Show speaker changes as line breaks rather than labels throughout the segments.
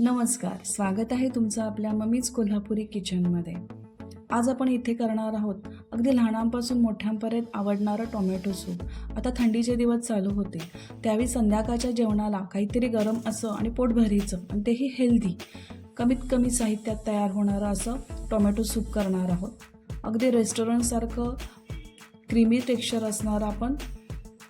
नमस्कार, स्वागत आहे तुमचं आपल्या मम्मीज कोल्हापुरी किचनमध्ये। आज आपण इथे करणार आहोत अगदी लहानांपासून मोठ्यांपर्यंत आवडणारं टोमॅटो सूप। आता थंडीचे दिवस चालू होते, त्यावेळी संध्याकाळच्या जेवणाला काहीतरी गरम असं आणि पोटभरीचं आणि तेही हेल्दी, कमीत कमी साहित्यात तयार होणारं असं टोमॅटो सूप करणार आहोत। अगदी रेस्टॉरंटसारखं क्रीमी टेक्स्चर असणारं आपण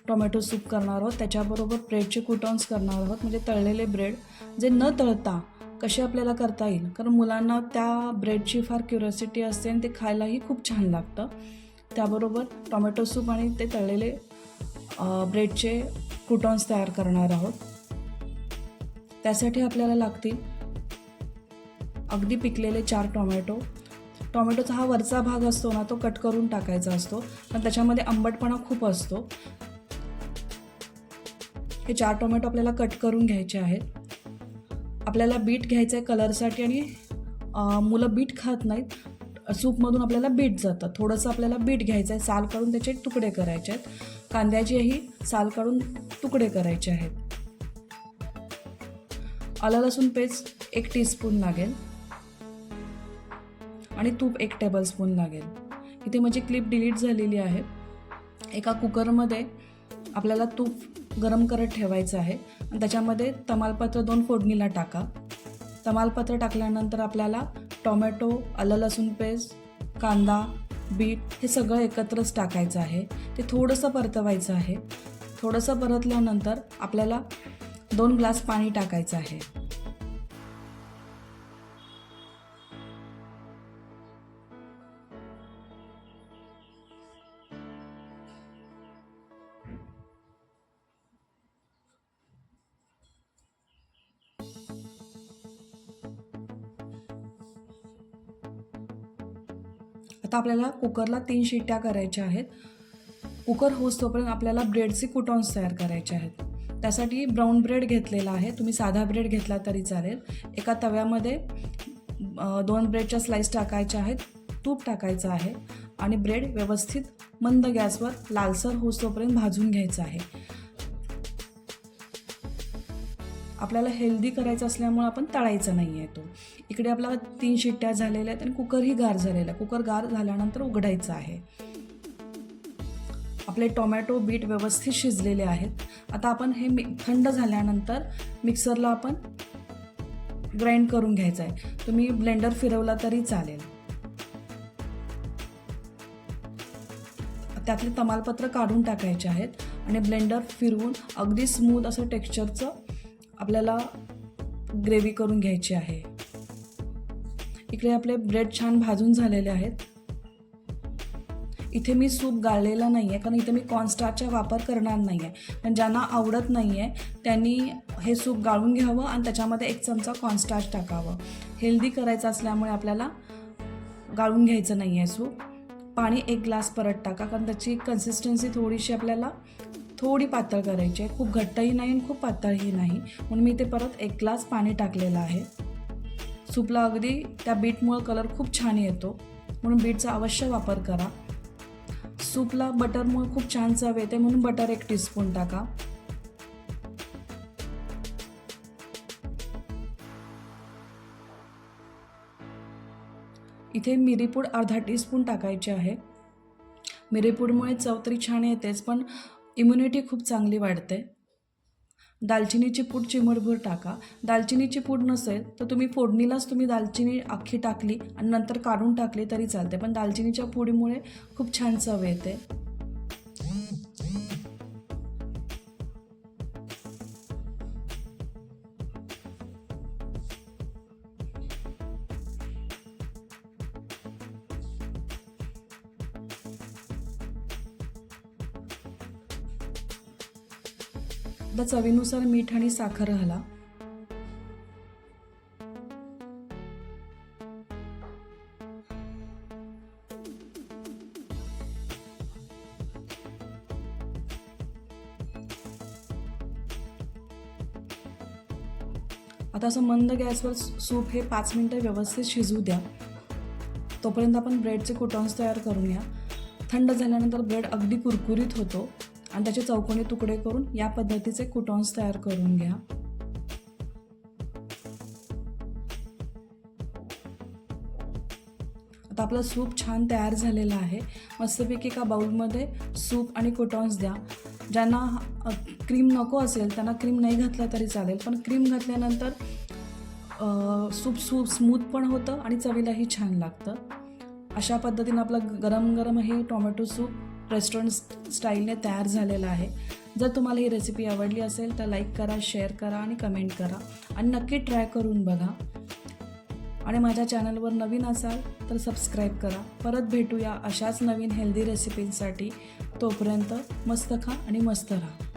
टोमॅटो सूप करणार आहोत। त्याच्याबरोबर ब्रेडचे कुटॉन्स करणार आहोत, म्हणजे तळलेले ब्रेड जे न तळता कसे आपल्याला करता येईल, कारण मुलांना त्या ब्रेडची फार क्युरिओसिटी असते आणि ते खायलाही खूप छान लागतं। त्याबरोबर टोमॅटो सूप आणि ते तळलेले ब्रेडचे कुटॉन्स तयार करणार आहोत। त्यासाठी आपल्याला लागतील अगदी पिकलेले 4 टोमॅटो। टोमॅटोचा हा वरचा भाग असतो ना, तो कट करून टाकायचा असतो, पण त्याच्यामध्ये आंबटपणा खूप असतो। हे 4 टोमॅटो आपल्याला कट करून घ्यायचे आहेत। आपल्याला बीट घ्यायचं आहे कलरसाठी, आणि मुलं बीट खात नाहीत, सूपमधून आपल्याला बीट जातं। थोडंसं आपल्याला बीट घ्यायचं आहे, साल काढून त्याचे तुकडे करायचे आहेत। कांद्याचेही साल काढून तुकडे करायचे आहेत। आलं लसूण पेस्ट 1 टीस्पून लागेल आणि तूप 1 टेबलस्पून लागेल। इथे माझी क्लिप डिलीट झालेली आहे। एका कुकरमध्ये आपल्याला तूप गरम करत ठेवायचं आहे आणि त्याच्यामध्ये तमालपत्र 2 फोडणीला टाका। तमालपत्र टाकल्यानंतर आपल्याला टोमॅटो, आलं लसूण पेस्ट, कांदा, बीट हे सगळं एकत्रच टाकायचं आहे। ते थोडंसं परतवायचं आहे। थोडंसं परतल्यानंतर आपल्याला 2 ग्लास पाणी टाकायचं आहे। आता आपल्याला कुकरला 3 शिट्ट्या करायच्या आहेत। कुकर होईस्तोपर्यंत आपल्याला ब्रेडचे कुटॉन्स तयार करायचे आहेत। त्यासाठी ब्राऊन ब्रेड घेतलेला आहे, तुम्ही साधा ब्रेड घेतला तरी चालेल। एका तव्यामध्ये 2 ब्रेडच्या स्लाइस टाकायच्या आहेत, तूप टाकायचं आहे आणि ब्रेड व्यवस्थित मंद गॅसवर लालसर होईस्तोपर्यंत भाजून घ्यायचं आहे। आपल्याला हेल्दी करायचं असल्यामुळे आपण तळायचं नाही आहे तो। इकडे आपल्याला 3 शिट्ट्या झालेल्या आहेत आणि कुकरही गार झालेला आहे। कुकर गार झाल्यानंतर उघडायचं आहे। आपले टोमॅटो बीट व्यवस्थित शिजलेले आहेत। आता आपण हे थंड झाल्यानंतर मिक्सरला आपण ग्राइंड करून घ्यायचं आहे। तुम्ही ब्लेंडर फिरवला तरी चालेल। त्यातले तमालपत्र काढून टाकायचे आहेत आणि ब्लेंडर फिरवून अगदी स्मूथ असं टेक्स्चरचं आपल्याला ग्रेव्ही करून घ्यायची आहे। इकडे आपले ब्रेड छान भाजून झालेले आहेत। इथे मी सूप गाळलेला नाही आहे, कारण इथे मी कॉर्नस्टार्चचा वापर करणार नाही आहे। पण ज्यांना आवडत नाही आहे त्यांनी हे सूप गाळून घ्यावं आणि त्याच्यामध्ये 1 चमचा कॉर्नस्टार्च टाकावं। हेल्दी करायचं असल्यामुळे आपल्याला गाळून घ्यायचं नाही आहे सूप। पाणी 1 ग्लास परत टाका, कारण त्याची कन्सिस्टन्सी थोडीशी आपल्याला थोडी पातळ करायची आहे। खूप घट्टही नाही आणि खूप पातळही नाही, म्हणून मी इथे परत 1 ग्लास पाणी टाकलेलं आहे। सूपला अगदी त्या बीटमुळे कलर खूप छान येतो, म्हणून बीटचा अवश्य वापर करा। सूपला बटरमुळे खूप छान चव येते, म्हणून बटर 1 टीस्पून टाका। इथे मिरीपूड अर्धा टीस्पून टाकायची आहे। मिरीपूडमुळे चव तरी छान येतेच, पण इम्युनिटी खूप चांगली वाढते। दालचिनीची पूड चिमूटभर टाका। दालचिनीची पूड नसेल तर तुम्ही फोडणीलाच दालचिनी अख्खी टाकली आणि नंतर काढून टाकली तरी चालते, पण दालचिनीच्या पुडीमुळे खूप छान चव येते। आता चवीनुसार मीठ आणि साखर घाला। आता असं मंद गॅसवर सूप हे 5 मिनिटं व्यवस्थित शिजू द्या। तोपर्यंत आपण ब्रेडचे कुटॉन्स तयार करून घ्या। थंड झाल्यानंतर ब्रेड अगदी कुरकुरीत होतो आणि त्याचे चौकोनी तुकडे करून या पद्धतीचे कुटॉन्स तयार करून घ्या। आता आपलं सूप छान तयार झालेलं आहे. मस्तपैकी एका बाउलमध्ये सूप आणि क्रोटॉन्स द्या. ज्यांना क्रीम नको असेल त्यांना क्रीम नाही घातला तरी चालेल, पण क्रीम घातल्यानंतर सूप स्मूथ पण होतं आणि चवीलाही छान लागतं. अशा पद्धतीनं आपलं गरम गरम हे टोमॅटो सूप रेस्टॉरंट स्टाईलने तयार झालेलं आहे. जर तुम्हाला ही रेसिपी आवडली असेल तर लाईक करा, शेअर करा आणि कमेंट करा आणि नक्की ट्राय करून बघा. आणि माझ्या चॅनलवर नवीन असाल तर सबस्क्राईब करा. परत भेटूया अशाच नवीन हेल्दी रेसिपींसाठी. तोपर्यंत मस्त खा आणि मस्त राहा.